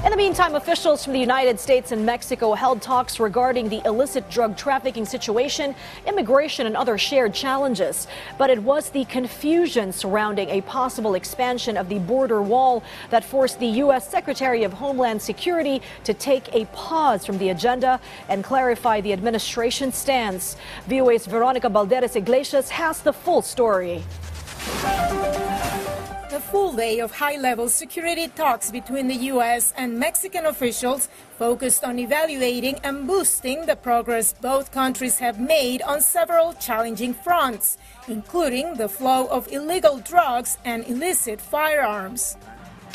In the meantime, officials from the United States and Mexico held talks regarding the illicit drug trafficking situation, immigration, and other shared challenges. But it was the confusion surrounding a possible expansion of the border wall that forced the U.S. Secretary of Homeland Security to take a pause from the agenda and clarify the administration's stance. VOA's Veronica Balderas Iglesias has the full story. A full day of high-level security talks between the U.S. and Mexican officials focused on evaluating and boosting the progress both countries have made on several challenging fronts, including the flow of illegal drugs and illicit firearms.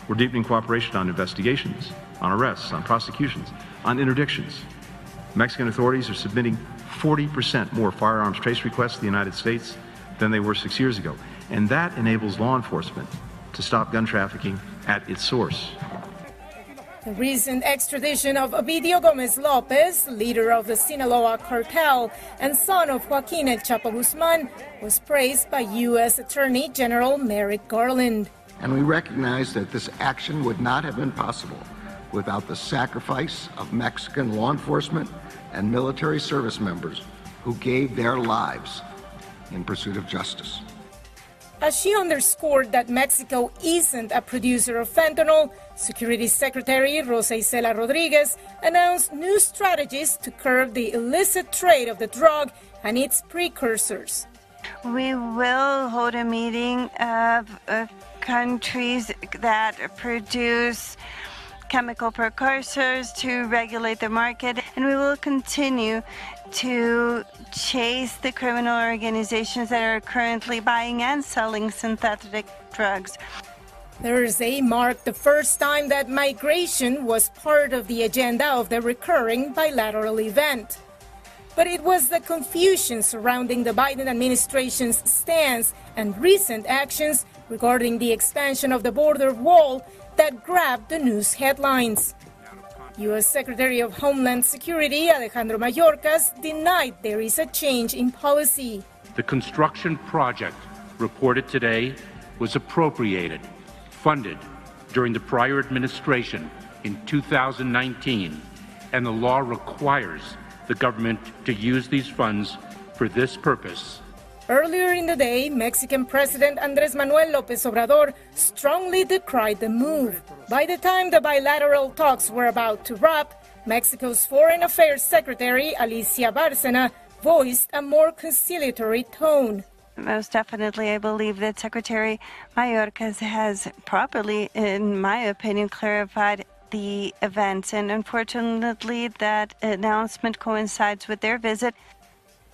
We're deepening cooperation on investigations, on arrests, on prosecutions, on interdictions. Mexican authorities are submitting 40% more firearms trace requests to the United States than they were 6 years ago. And that enables law enforcement to stop gun trafficking at its source. The recent extradition of Ovidio Gomez Lopez, leader of the Sinaloa cartel and son of Joaquin El Chapo Guzman, was praised by U.S. Attorney General Merrick Garland. And we recognize that this action would not have been possible without the sacrifice of Mexican law enforcement and military service members who gave their lives in pursuit of justice. As she underscored that Mexico isn't a producer of fentanyl, Security Secretary Rosa Isela Rodriguez announced new strategies to curb the illicit trade of the drug and its precursors. We will hold a meeting of countries that produce chemical precursors to regulate the market, and we will continue to chase the criminal organizations that are currently buying and selling synthetic drugs. Thursday marked the first time that migration was part of the agenda of the recurring bilateral event. But it was the confusion surrounding the Biden administration's stance and recent actions regarding the expansion of the border wall that grabbed the news headlines. U.S. Secretary of Homeland Security Alejandro Mayorkas denied there is a change in policy. The construction project reported today was appropriated, funded during the prior administration in 2019, and the law requires the government to use these funds for this purpose. Earlier in the day, Mexican President Andrés Manuel López Obrador strongly decried the move. By the time the bilateral talks were about to wrap, Mexico's Foreign Affairs Secretary Alicia Bárcena voiced a more conciliatory tone. Most definitely, I believe that Secretary Mayorkas has properly, in my opinion, clarified the events, and unfortunately that announcement coincides with their visit.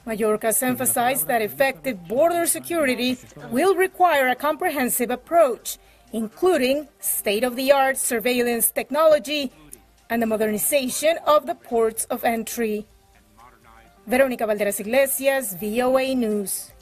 Mayorkas emphasized that effective border security will require a comprehensive approach, including state-of-the-art surveillance technology and the modernization of the ports of entry. Veronica Balderas Iglesias, VOA News.